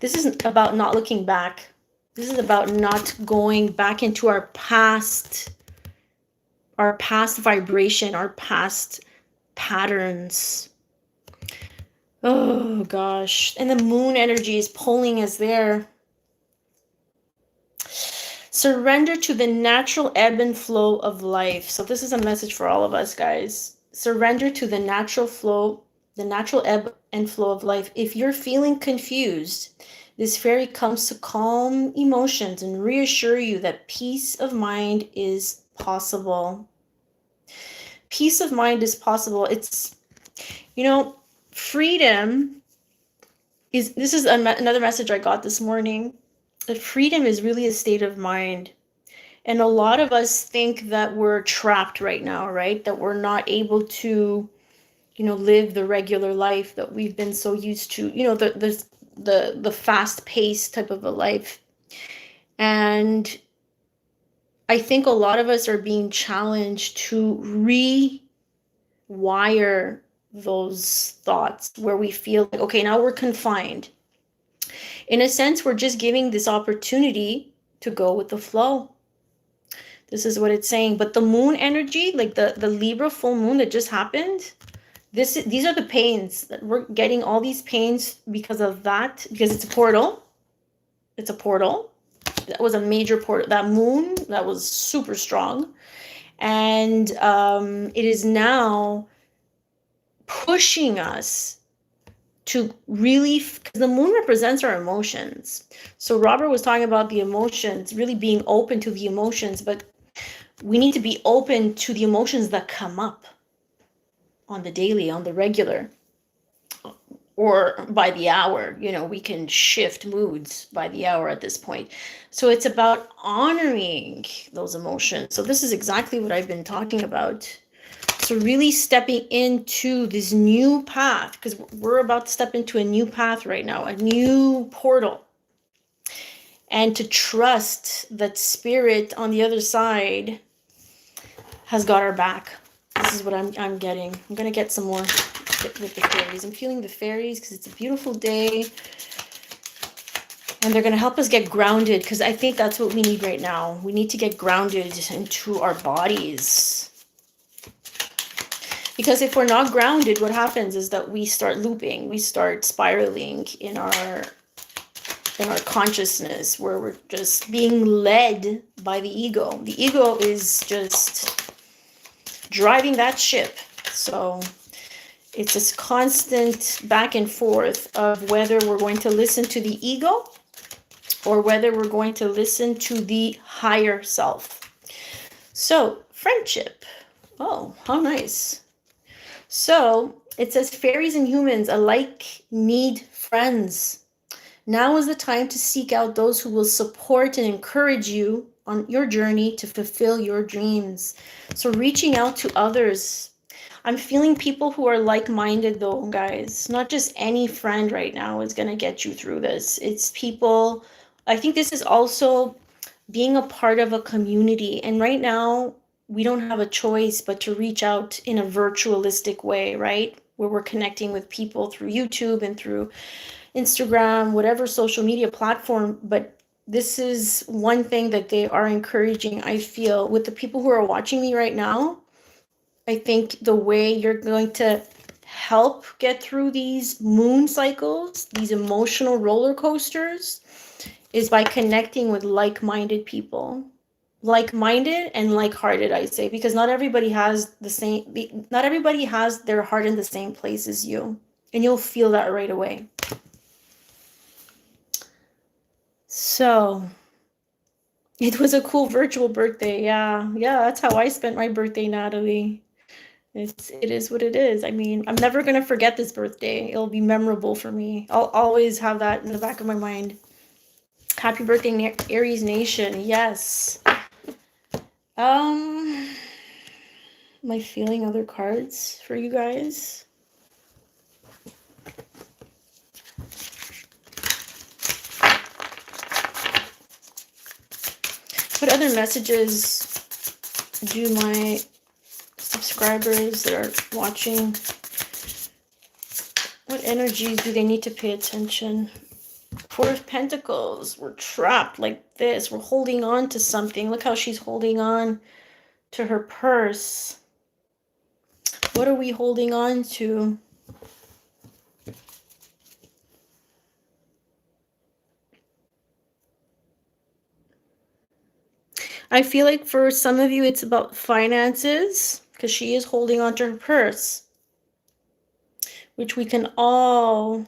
Speaker 1: This isn't about not looking back. This is about not going back into our past vibration, our past patterns. Oh gosh. And the moon energy is pulling us there. Surrender to the natural ebb and flow of life. So this is a message for all of us, guys. Surrender to the natural flow, the natural ebb and flow of life. If you're feeling confused, this fairy comes to calm emotions and reassure you that peace of mind is possible. Peace of mind is possible. It's, freedom is, this is another message I got this morning, that freedom is really a state of mind. And a lot of us think that we're trapped right now, right? That we're not able to, live the regular life that we've been so used to, the fast-paced type of a life. And I think a lot of us are being challenged to rewire those thoughts where we feel like, okay, now we're confined. In a sense, we're just giving this opportunity to go with the flow. This is what it's saying. But the moon energy, like the Libra full moon that just happened, these are the pains that we're getting, all these pains because of that, because it's a portal. It's a portal. That was a major portal. That moon, that was super strong. And it is now pushing us to really, because the moon represents our emotions. So Robert was talking about the emotions, really being open to the emotions, but we need to be open to the emotions that come up on the daily, on the regular, or by the hour. You know, we can shift moods by the hour at this point. So it's about honoring those emotions. So this is exactly what I've been talking about. So really stepping into this new path, because we're about to step into a new path right now, a new portal. And to trust that spirit on the other side has got our back. This is what I'm getting. I'm going to get some more with the fairies. I'm feeling the fairies because it's a beautiful day. And they're going to help us get grounded, because I think that's what we need right now. We need to get grounded into our bodies. Because if we're not grounded, what happens is that we start looping, we start spiraling in our consciousness, where we're just being led by the ego. The ego is just driving that ship. So it's this constant back and forth of whether we're going to listen to the ego or whether we're going to listen to the higher self. So friendship. Oh, how nice. So it says fairies and humans alike need friends. Now is the time to seek out those who will support and encourage you on your journey to fulfill your dreams. So reaching out to others. I'm feeling people who are like-minded though, guys. Not just any friend right now is going to get you through this. It's people. I think this is also being a part of a community. And right now, we don't have a choice but to reach out in a virtualistic way, right? Where we're connecting with people through YouTube and through Instagram, whatever social media platform. But this is one thing that they are encouraging, I feel, with the people who are watching me right now. I think the way you're going to help get through these moon cycles, these emotional roller coasters, is by connecting with like-minded people. Like-minded and like-hearted, I say, because not everybody has their heart in the same place as you, and you'll feel that right away. So it was a cool virtual birthday. Yeah, that's how I spent my birthday, Natalie. It is what it is. I mean, I'm never gonna forget this birthday. It'll be memorable for me. I'll always have that in the back of my mind. Happy birthday, Aries Nation. Yes. Am I feeling other cards for you guys? What other messages do my subscribers that are watching, what energies do they need to pay attention? Four of Pentacles. We're trapped like this. We're holding on to something. Look how she's holding on to her purse. What are we holding on to? I feel like for some of you, it's about finances, because she is holding on to her purse, which we can all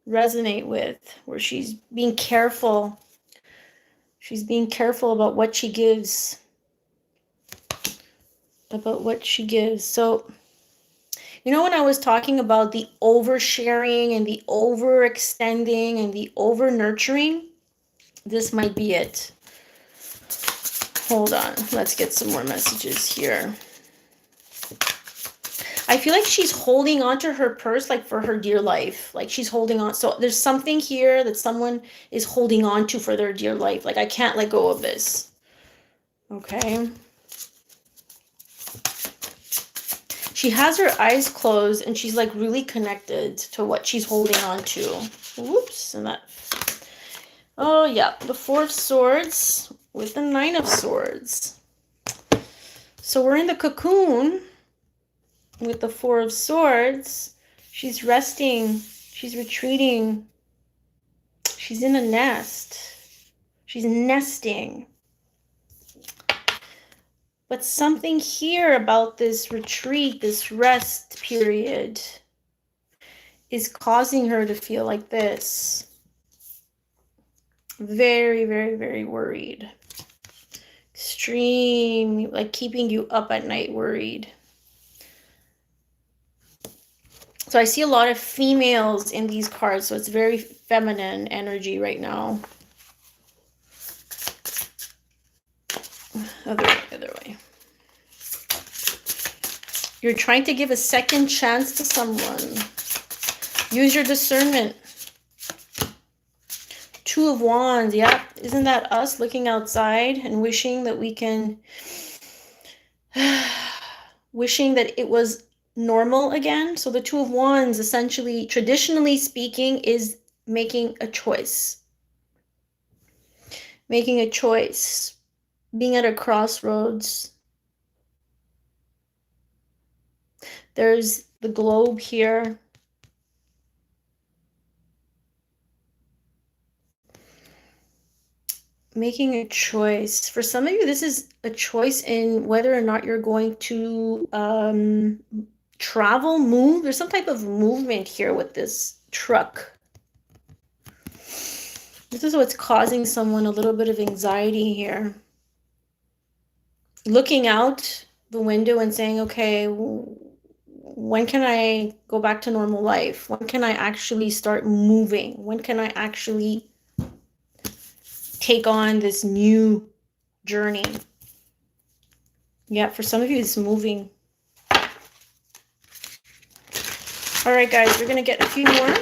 Speaker 1: resonate with, where she's being careful. She's being careful about what she gives. So, you know, when I was talking about the oversharing and the overextending and the over nurturing, this might be it. Hold on, let's get some more messages here. I feel like she's holding on to her purse like for her dear life. Like she's holding on. So there's something here that someone is holding on to for their dear life. Like, I can't let go of this. Okay. She has her eyes closed and she's like really connected to what she's holding on to. Whoops. And that. Oh yeah, the Four of Swords with the Nine of Swords. So we're in the cocoon with the Four of Swords. She's resting. She's retreating. She's in a nest. She's nesting. But something here about this retreat, this rest period, is causing her to feel like this. Very, very, very worried. Extreme, like keeping you up at night worried. So I see a lot of females in these cards, so it's very feminine energy right now. Other way. You're trying to give a second chance to someone. Use your discernment. Two of Wands, yeah. Isn't that us looking outside and wishing that we can... wishing that it was normal again? So the Two of Wands, essentially, traditionally speaking, is making a choice. Making a choice. Being at a crossroads. There's the globe here. Making a choice. For some of you, this is a choice in whether or not you're going to travel, move. There's some type of movement here with this truck. This is what's causing someone a little bit of anxiety here. Looking out the window and saying, okay, when can I go back to normal life? When can I actually start moving? When can I actually take on this new journey? Yeah, for some of you, it's moving. All right, guys, we're going to get a few more.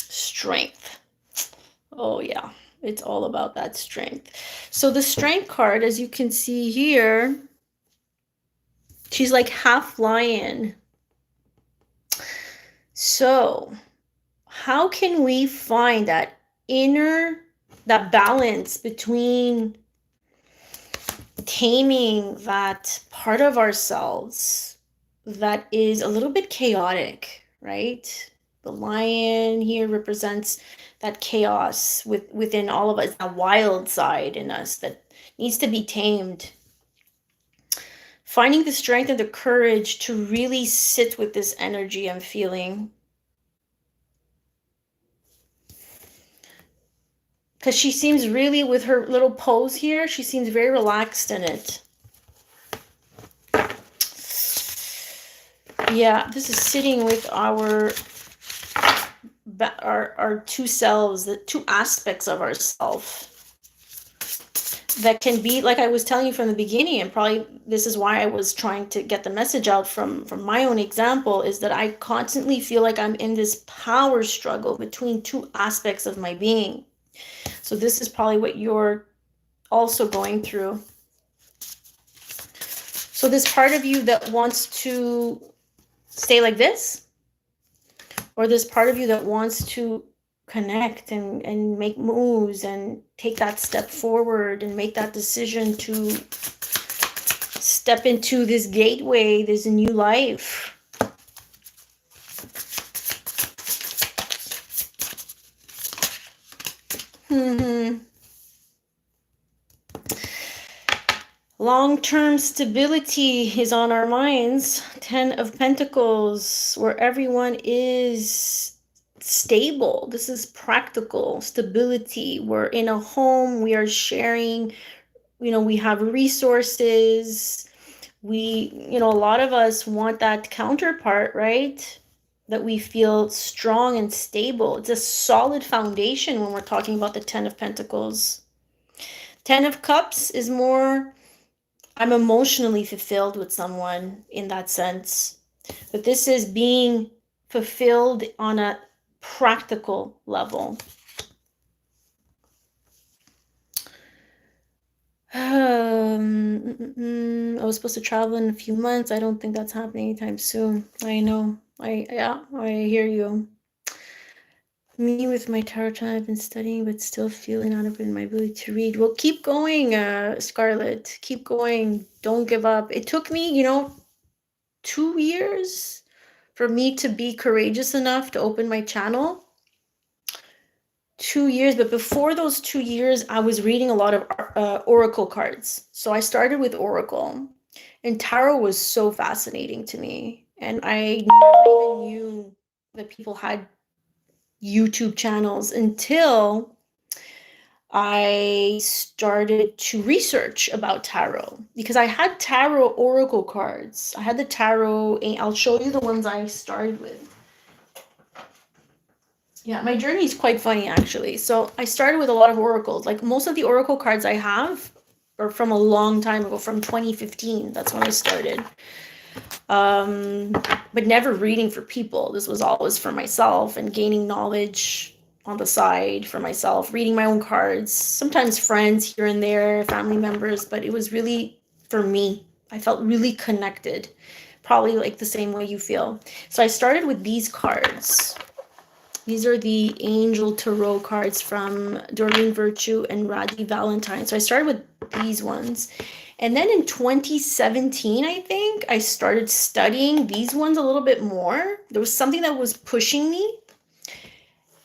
Speaker 1: Strength. Oh, yeah, it's all about that strength. So the strength card, as you can see here, she's like half lion. So how can we find that that balance between taming that part of ourselves that is a little bit chaotic, right? The lion here represents that chaos within all of us, a wild side in us that needs to be tamed. Finding the strength and the courage to really sit with this energy I'm feeling. Because she seems really, with her little pose here, she seems very relaxed in it. Yeah, this is sitting with our two selves, the two aspects of ourself that can be, like I was telling you from the beginning, and probably this is why I was trying to get the message out from my own example, is that I constantly feel like I'm in this power struggle between two aspects of my being. So this is probably what you're also going through. So this part of you that wants to stay like this, or this part of you that wants to connect and make moves and take that step forward and make that decision to step into this gateway, this new life. Long-term stability is on our minds. 10 of Pentacles, where everyone is stable. This is practical stability. We're in a home. We are sharing, we have resources. A lot of us want that counterpart, right? That we feel strong and stable. It's a solid foundation when we're talking about the 10 of Pentacles. 10 of Cups is more, I'm emotionally fulfilled with someone in that sense. But this is being fulfilled on a practical level. I was supposed to travel in a few months. I don't think that's happening anytime soon. I know. I hear you. Me with my tarot time, I've been studying, but still feeling out of my ability to read. Well, keep going, Scarlett. Keep going. Don't give up. It took me, 2 years for me to be courageous enough to open my channel. 2 years, but before those 2 years, I was reading a lot of oracle cards. So I started with oracle, and tarot was so fascinating to me. And I never even knew that people had YouTube channels until I started to research about tarot because I had tarot oracle cards. I had the tarot, and I'll show you the ones I started with. Yeah, my journey is quite funny actually. So I started with a lot of oracles. Like most of the oracle cards I have are from a long time ago, from 2015. That's when I started. Um, but never reading for people. This was always for myself and gaining knowledge on the side for myself, reading my own cards, sometimes friends here and there, family members, but it was really for me. I felt really connected, probably like the same way you feel. So I started with these cards. These are the Angel Tarot cards from Doreen Virtue and Radhi Valentine. So I started with these ones. And then in 2017, I think, I started studying these ones a little bit more. There was something that was pushing me.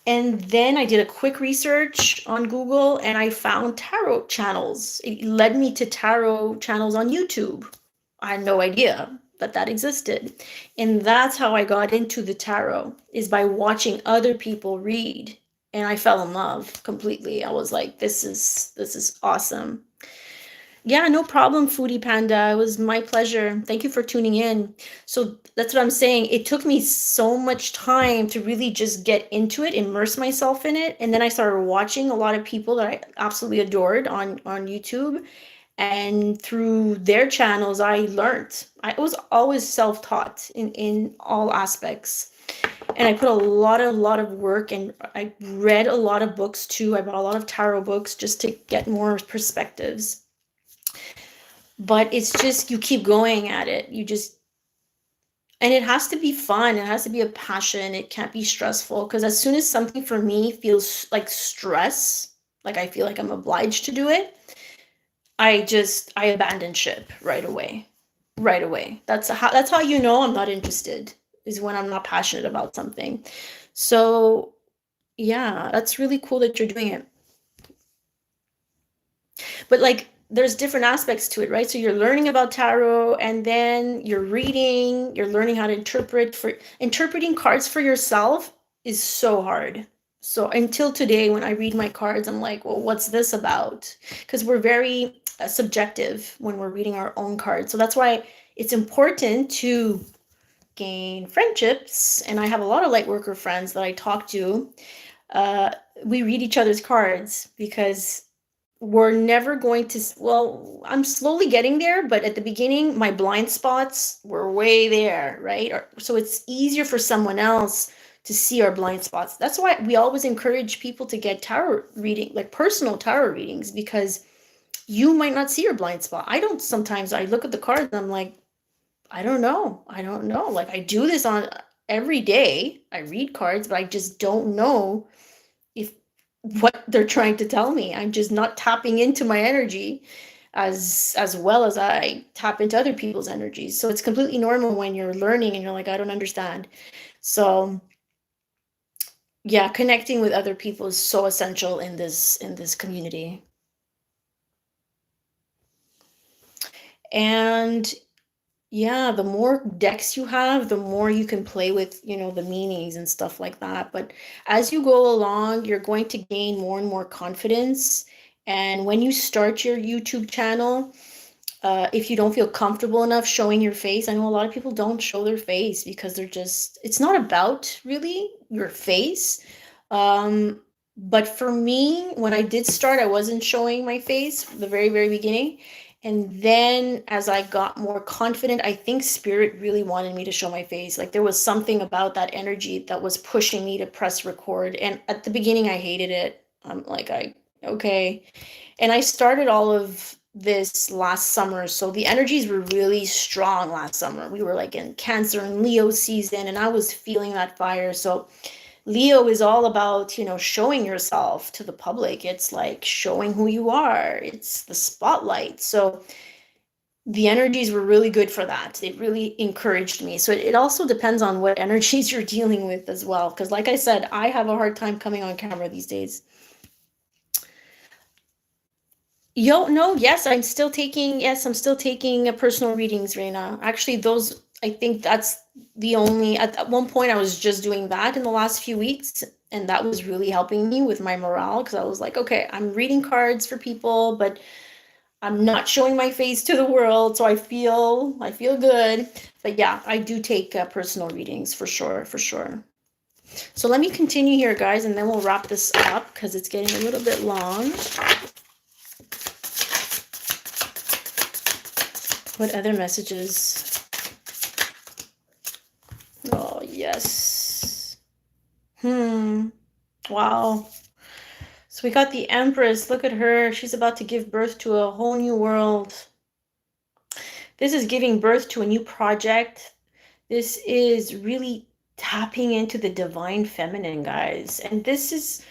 Speaker 1: And then I did a quick research on Google and I found tarot channels. It led me to tarot channels on YouTube. I had no idea that existed. And that's how I got into the tarot, is by watching other people read. And I fell in love completely. I was like, this is awesome. Yeah, no problem, Foodie Panda. It was my pleasure. Thank you for tuning in. So that's what I'm saying. It took me so much time to really just get into it, immerse myself in it. And then I started watching a lot of people that I absolutely adored on YouTube. And through their channels, I learned. I was always self-taught in all aspects. And I put a lot of work, and I read a lot of books too. I bought a lot of tarot books just to get more perspectives. But it's just, you keep going at it. And it has to be fun. It has to be a passion. It can't be stressful, because as soon as something for me feels like stress, like I feel like I'm obliged to do it, I abandon ship right away. Right away. That's how you know I'm not interested, is when I'm not passionate about something. So, yeah, that's really cool that you're doing it. But like there's different aspects to it, right? So you're learning about tarot, and then you're learning how to interpreting cards for yourself is so hard. So until today, when I read my cards, I'm like, well, what's this about? Because we're very subjective when we're reading our own cards. So that's why it's important to gain friendships. And I have a lot of light worker friends that I talk to. Uh, we read each other's cards because we're never going to, well, I'm slowly getting there, but at the beginning, my blind spots were way there, right? So it's easier for someone else to see our blind spots. That's why we always encourage people to get tarot reading, like personal tarot readings, because you might not see your blind spot. I don't. Sometimes I look at the cards and I'm like, I don't know. Like I do this on every day. I read cards, but I just don't know if what they're trying to tell me. I'm just not tapping into my energy as well as I tap into other people's energies. So it's completely normal when you're learning and you're like, I don't understand. So yeah, connecting with other people is so essential in this community. And yeah, the more decks you have, the more you can play with, the meanings and stuff like that. But as you go along, you're going to gain more and more confidence. And when you start your YouTube channel, if you don't feel comfortable enough showing your face, I know a lot of people don't show their face because it's not about really your face. Um, but for me, when I did start, I wasn't showing my face from the very, very beginning. And then as I got more confident, I think spirit really wanted me to show my face. Like there was something about that energy that was pushing me to press record. And at the beginning, I hated it. I'm like, okay. And I started all of this last summer. So the energies were really strong last summer. We were like in Cancer and Leo season, and I was feeling that fire. So Leo is all about, showing yourself to the public. It's like showing who you are. It's the spotlight. So the energies were really good for that. They really encouraged me. So it also depends on what energies you're dealing with as well. Because like I said, I have a hard time coming on camera these days. Yo, no, yes, I'm still taking personal readings, Reina. Actually, I think that's the only, at one point I was just doing that in the last few weeks, and that was really helping me with my morale because I was like, okay, I'm reading cards for people, but I'm not showing my face to the world, so I feel good. But yeah, I do take personal readings for sure, for sure. So let me continue here, guys, and then we'll wrap this up because it's getting a little bit long. What other messages? Oh, yes. Wow. So we got the Empress. Look at her. She's about to give birth to a whole new world. This is giving birth to a new project. This is really tapping into the divine feminine, guys. And this is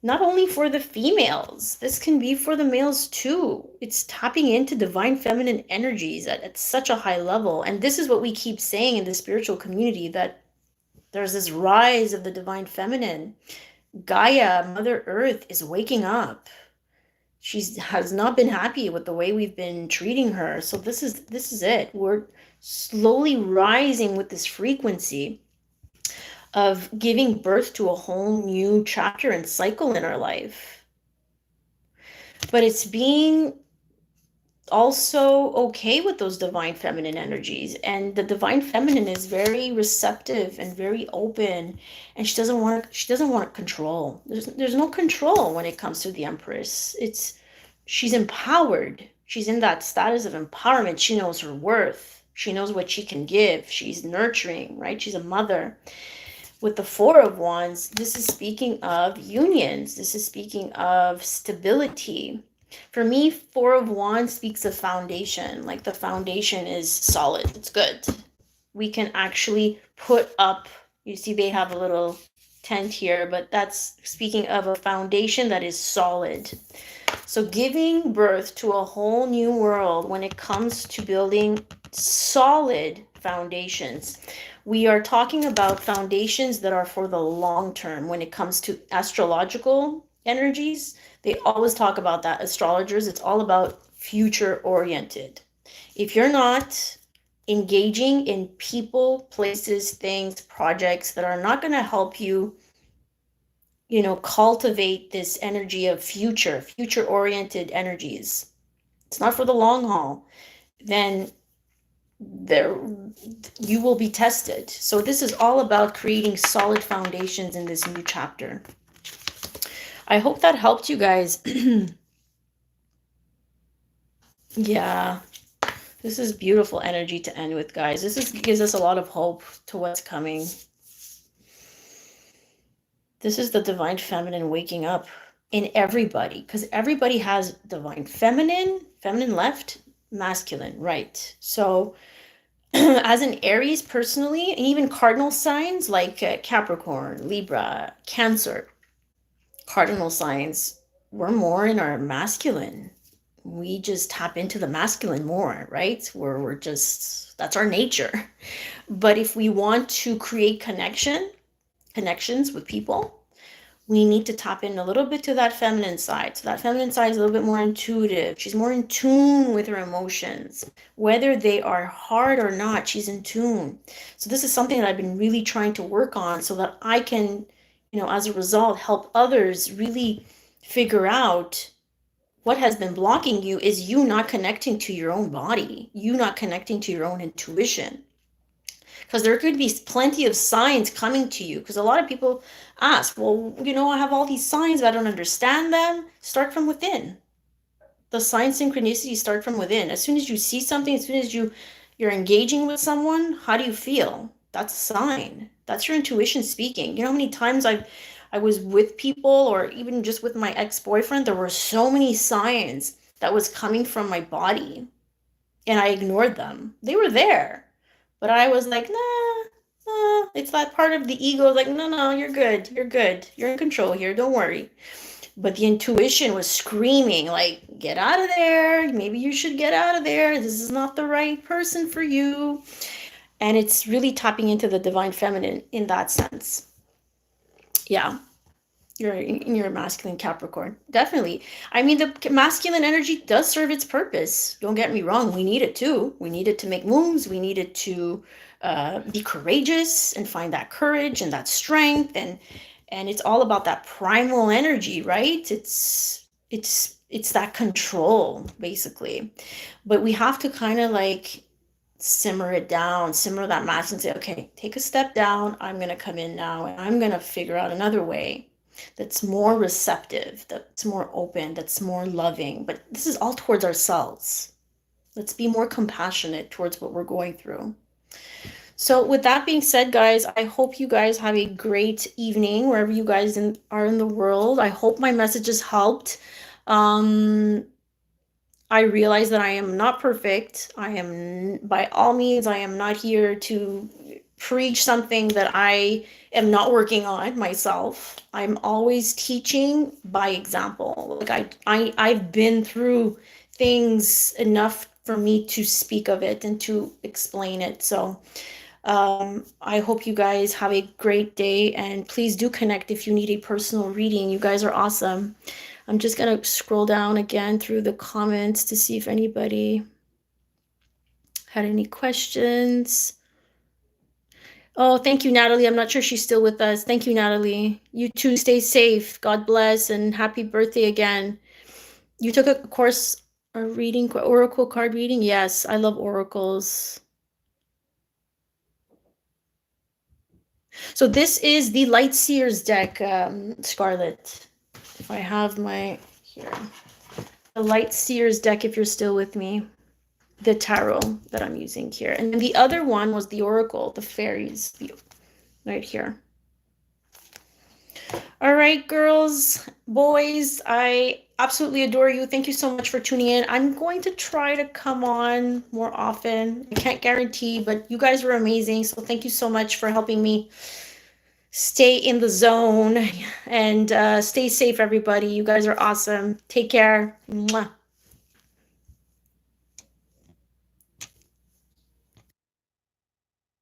Speaker 1: not only for the females, this can be for the males too. It's tapping into divine feminine energies at such a high level. And this is what we keep saying in the spiritual community, that there's this rise of the divine feminine. Gaia, Mother Earth, is waking up. She has not been happy with the way we've been treating her. So this is it. We're slowly rising with this frequency of giving birth to a whole new chapter and cycle in our life. But it's being also okay with those divine feminine energies, and the divine feminine is very receptive and very open, and she doesn't want control. There's no control when it comes to the Empress. She's empowered. She's in that status of empowerment. She knows her worth. She knows what she can give. She's nurturing, right? She's a mother. With the Four of Wands, this is speaking of unions. This is speaking of stability. For me, Four of Wands speaks of foundation. Like the foundation is solid. It's good. We can actually put up, you see they have a little tent here, but that's speaking of a foundation that is solid. So giving birth to a whole new world when it comes to building solid foundations. We are talking about foundations that are for the long term. When it comes to astrological energies, they always talk about that. Astrologers, it's all about future oriented. If you're not engaging in people, places, things, projects that are not going to help you, cultivate this energy of future oriented energies, it's not for the long haul, then you will be tested. So this is all about creating solid foundations in this new chapter. I hope that helped you guys. Yeah, this is beautiful energy to end with, guys. Gives us a lot of hope to what's coming. This is the divine feminine waking up in everybody, because everybody has divine feminine left, masculine right. So as an Aries personally, and even cardinal signs like Capricorn, Libra, Cancer, cardinal signs, we're more in our masculine. We just tap into the masculine more, right? That's our nature. But if we want to create connections with people, we need to tap in a little bit to that feminine side. So that feminine side is a little bit more intuitive. She's more in tune with her emotions. Whether they are hard or not, she's in tune. So this is something that I've been really trying to work on so that I can, as a result, help others really figure out what has been blocking you is you not connecting to your own body, you not connecting to your own intuition. Because there could be plenty of signs coming to you. Because a lot of people ask, well, I have all these signs, but I don't understand them. Start from within. The sign synchronicities start from within. As soon as you see something, as soon as you're engaging with someone, how do you feel? That's a sign. That's your intuition speaking. You know how many times I was with people, or even just with my ex-boyfriend, there were so many signs that was coming from my body, and I ignored them. They were there. But I was like, nah, it's that part of the ego. Like, no, you're good. You're good. You're in control here. Don't worry. But the intuition was screaming, like, get out of there. Maybe you should get out of there. This is not the right person for you. And it's really tapping into the divine feminine in that sense. Yeah. You're in your masculine Capricorn. Definitely. I mean, the masculine energy does serve its purpose. Don't get me wrong. We need it too. We need it to make moves. We need it to be courageous and find that courage and that strength. And it's all about that primal energy, right? It's that control, basically. But we have to kind of like simmer it down, simmer that mass and say, okay, take a step down. I'm going to come in now and I'm going to figure out another way that's more receptive, that's more open, that's more loving. But this is all towards ourselves. Let's be more compassionate towards what we're going through. So with that being said, guys, I hope you guys have a great evening wherever you guys are in the world. I hope my messages helped. I realize that I am not perfect. I am, by all means, I am not here to preach something that I am not working on myself. I'm always teaching by example. Like I've been through things enough for me to speak of it and to explain it. So I hope you guys have a great day, and please do connect if you need a personal reading. You guys are awesome. I'm just going to scroll down again through the comments to see if anybody had any questions. Oh, thank you, Natalie. I'm not sure she's still with us. Thank you, Natalie. You too, stay safe. God bless, and happy birthday again. You took a course, a reading, oracle card reading? Yes, I love oracles. So this is the Light Seers deck, Scarlett. If I have my, here. The Light Seers deck, if you're still with me. The tarot that I'm using here. And then the other one was the oracle, the fairies, right here. All right, girls, boys, I absolutely adore you. Thank you so much for tuning in. I'm going to try to come on more often. I can't guarantee, but you guys were amazing. So thank you so much for helping me stay in the zone, and stay safe, everybody. You guys are awesome. Take care. Mwah.